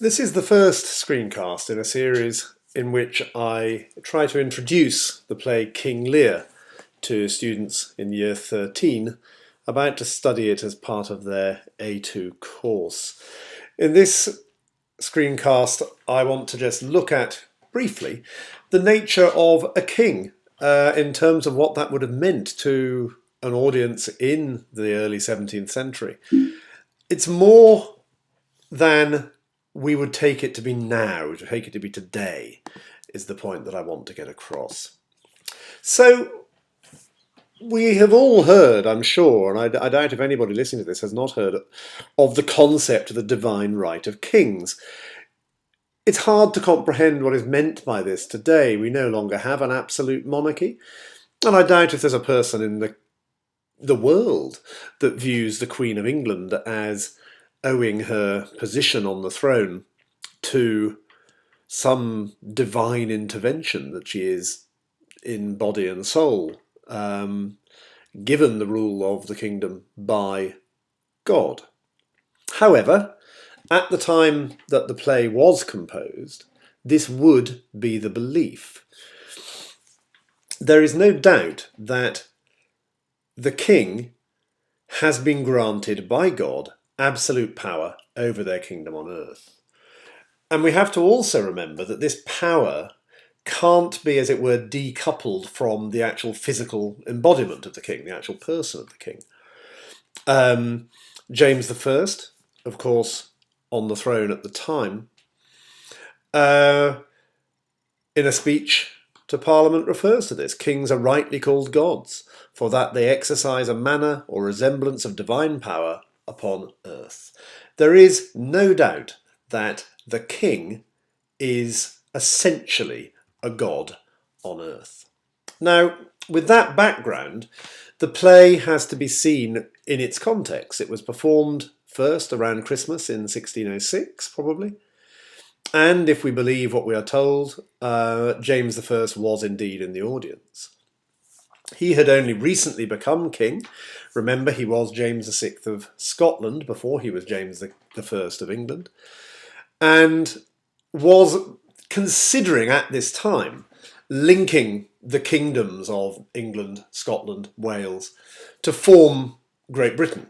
This is the first screencast in a series in which I try to introduce the play King Lear to students in year 13 about to study it as part of their A2 course. In this screencast, I want to just look at briefly the nature of a king in terms of what that would have meant to an audience in the early 17th century. It's more than we would take it to be now, to take it to be today, is the point that I want to get across. So, we have all heard, I'm sure, and I doubt if anybody listening to this has not heard of the concept of the divine right of kings. It's hard to comprehend what is meant by this today. We no longer have an absolute monarchy, and I doubt if there's a person in the world that views the Queen of England as owing her position on the throne to some divine intervention, that she is in body and soul given the rule of the kingdom by God. However, at the time that the play was composed, this would be the belief. There is no doubt that the king has been granted by God absolute power over their kingdom on earth. And we have to also remember that this power can't be, as it were, decoupled from the actual physical embodiment of the king, the actual person of the king. James I, of course, on the throne at the time, in a speech to Parliament refers to this. Kings are rightly called gods, for that they exercise a manner or resemblance of divine power upon earth. There is no doubt that the king is essentially a god on earth. Now, with that background, the play has to be seen in its context. It was performed first around Christmas in 1606, probably. And if we believe what we are told, James I was indeed in the audience. He had only recently become king. Remember, he was James VI of Scotland before he was James I of England, and was considering at this time linking the kingdoms of England, Scotland, Wales to form Great Britain.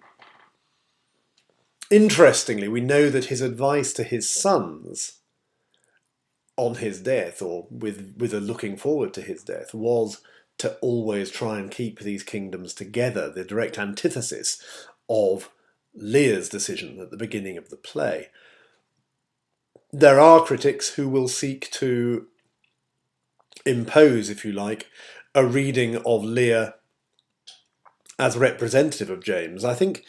Interestingly, we know that his advice to his sons on his death, or with a looking forward to his death, was to always try and keep these kingdoms together, the direct antithesis of Lear's decision at the beginning of the play. There are critics who will seek to impose, if you like, a reading of Lear as representative of James. I think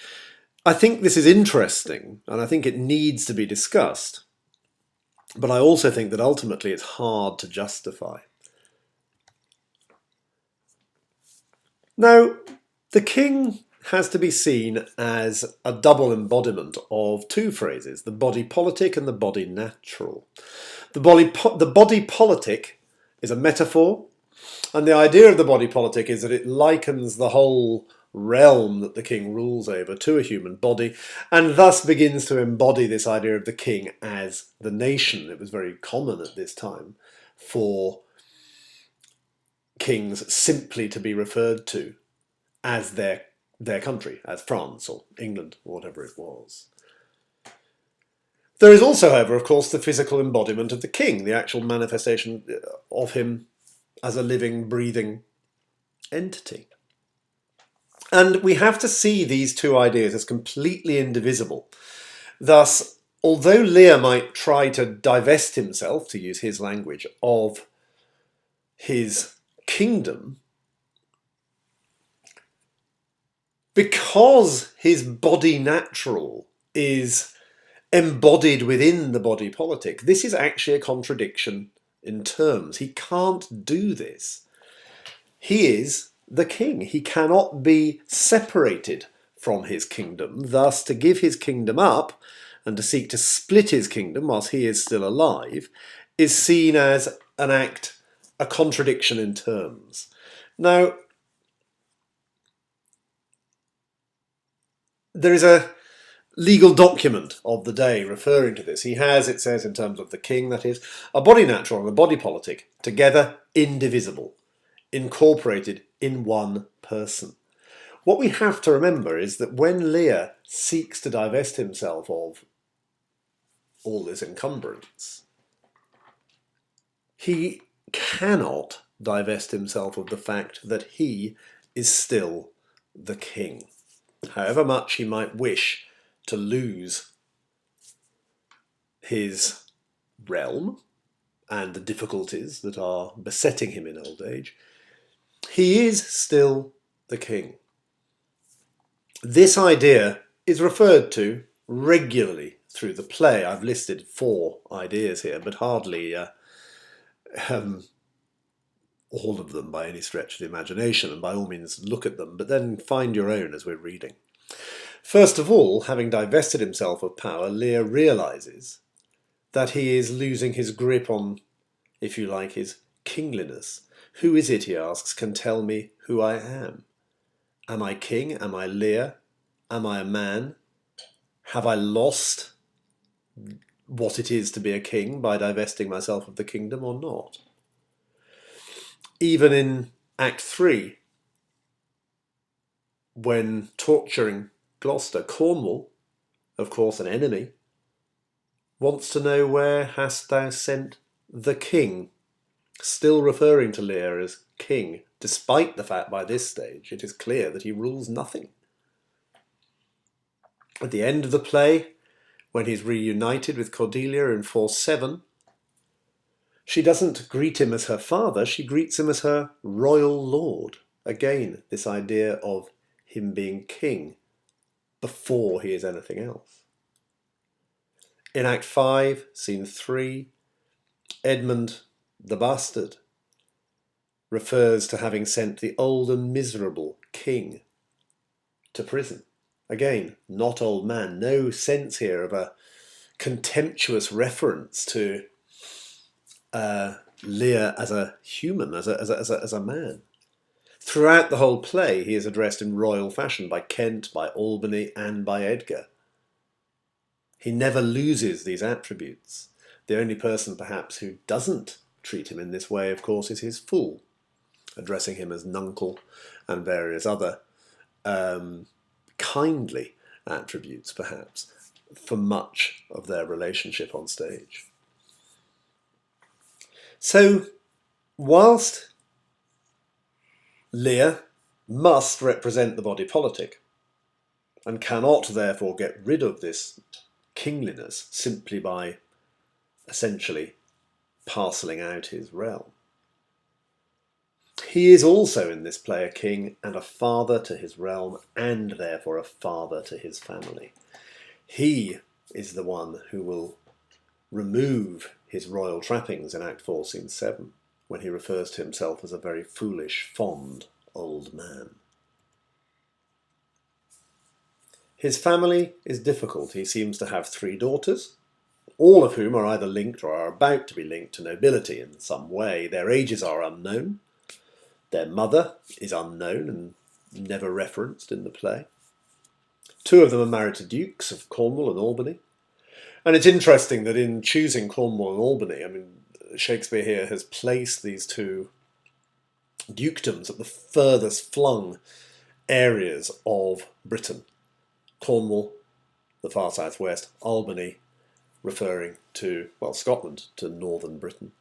this is interesting, and I think it needs to be discussed. But I also think that ultimately it's hard to justify. Now, the king has to be seen as a double embodiment of two phrases, the body politic and the body natural. The body politic is a metaphor, and the idea of the body politic is that it likens the whole realm that the king rules over to a human body, and thus begins to embody this idea of the king as the nation. It was very common at this time for kings simply to be referred to as their country, as France or England or whatever it was. There is also, however, of course, the physical embodiment of the king, the actual manifestation of him as a living, breathing entity. And we have to see these two ideas as completely indivisible. Thus, although Lear might try to divest himself, to use his language, of his kingdom, because his body natural is embodied within the body politic, this is actually a contradiction in terms. He can't do this. He is the king. He cannot be separated from his kingdom. Thus, to give his kingdom up and to seek to split his kingdom whilst he is still alive is seen as an act, a contradiction in terms. Now, there is legal document of the day referring to this. He has, it says in terms of the king, that is, a body natural and a body politic, together indivisible, incorporated in one person. What we have to remember is that when Lear seeks to divest himself of all this encumbrance, he cannot divest himself of the fact that he is still the king. However much he might wish to lose his realm and the difficulties that are besetting him in old age, he is still the king. This idea is referred to regularly through the play. I've listed 4 ideas here, but hardly all of them by any stretch of the imagination, and by all means look at them, but then find your own as we're reading. First of all, having divested himself of power, Lear realises that he is losing his grip on, if you like, his kingliness. Who is it, he asks, can tell me who I am? Am I king? Am I Lear? Am I a man? Have I lost what it is to be a king by divesting myself of the kingdom or not? Even in Act 3, when torturing Gloucester, Cornwall, of course an enemy, wants to know, where hast thou sent the king? Still referring to Lear as king, despite the fact by this stage it is clear that he rules nothing. At the end of the play, when he's reunited with Cordelia in 4:7, she doesn't greet him as her father, she greets him as her royal lord. Again, this idea of him being king before he is anything else. In Act 5, Scene 3, Edmund the Bastard refers to having sent the old and miserable king to prison. Again, not old man. No sense here of a contemptuous reference to Lear as a human, as a man. Throughout the whole play, he is addressed in royal fashion by Kent, by Albany, and by Edgar. He never loses these attributes. The only person, perhaps, who doesn't treat him in this way, of course, is his fool, addressing him as nuncle and various other kindly attributes, perhaps, for much of their relationship on stage. So, whilst Lear must represent the body politic and cannot therefore get rid of this kingliness simply by essentially parcelling out his realm, he is also in this play a king and a father to his realm, and therefore a father to his family. He is the one who will remove his royal trappings in Act 4, Scene 7, when he refers to himself as a very foolish, fond old man. His family is difficult. He seems to have 3 daughters, all of whom are either linked or are about to be linked to nobility in some way. Their ages are unknown. Their mother is unknown and never referenced in the play. 2 of them are married to dukes of Cornwall and Albany. And it's interesting that in choosing Cornwall and Albany, I mean, Shakespeare here has placed these 2 dukedoms at the furthest flung areas of Britain. Cornwall, the far southwest, Albany, referring to, well, Scotland, to northern Britain.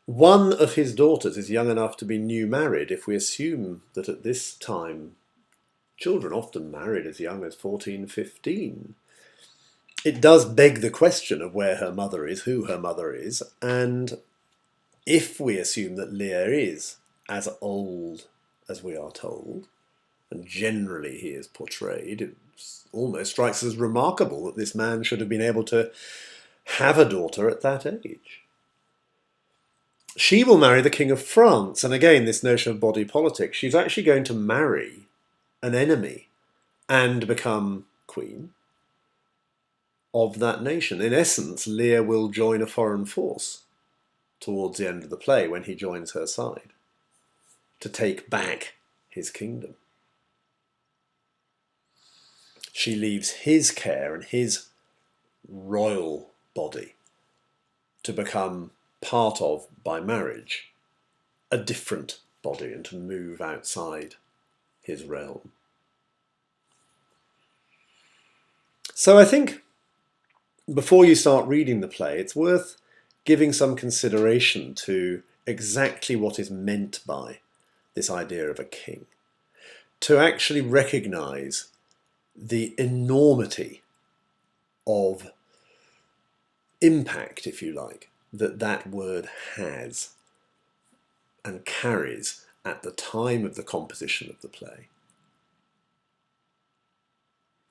One of his daughters is young enough to be new married, if we assume that at this time children often married as young as 14, 15. It does beg the question of where her mother is, who her mother is, and if we assume that Lear is as old as we are told, and generally he is portrayed, it almost strikes us as remarkable that this man should have been able to have a daughter at that age. She will marry the King of France, and again this notion of body politic. She's actually going to marry an enemy and become queen of that nation. In essence, Lear will join a foreign force towards the end of the play when he joins her side to take back his kingdom. She leaves his care and his royal body to become part of, by marriage, a different body and to move outside his realm. So I think before you start reading the play, it's worth giving some consideration to exactly what is meant by this idea of a king. To actually recognise the enormity of impact, if you like, that that word has and carries at the time of the composition of the play.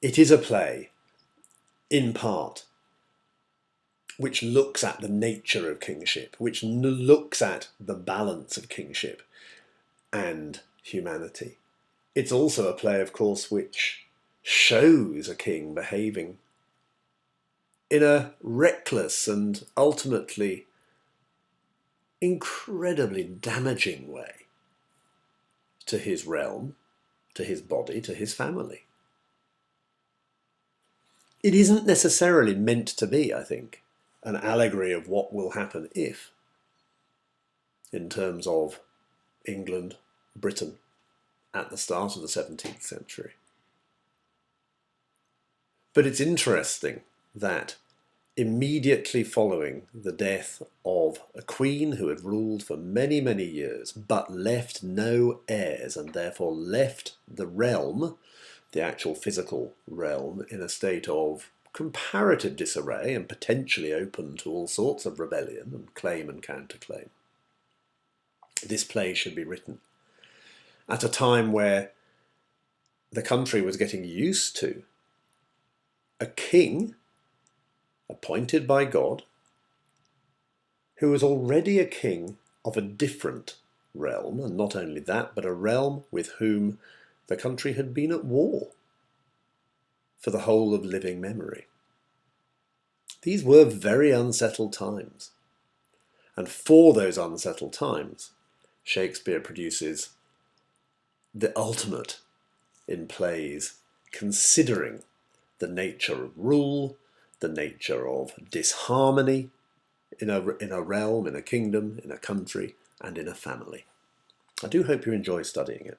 It is a play, in part, which looks at the nature of kingship, which looks at the balance of kingship and humanity. It's also a play, of course, which shows a king behaving in a reckless and ultimately incredibly damaging way to his realm, to his body, to his family. It isn't necessarily meant to be, I think, an allegory of what will happen if, in terms of England, Britain, at the start of the 17th century. But it's interesting that immediately following the death of a queen who had ruled for many, many years, but left no heirs and therefore left the realm, the actual physical realm, in a state of comparative disarray and potentially open to all sorts of rebellion and claim and counterclaim. This play should be written at a time where the country was getting used to a king appointed by God, who was already a king of a different realm, and not only that, but a realm with whom the country had been at war for the whole of living memory. These were very unsettled times, and for those unsettled times, Shakespeare produces the ultimate in plays considering the nature of rule, the nature of disharmony in a realm, in a kingdom, in a country, and in a family. I do hope you enjoy studying it.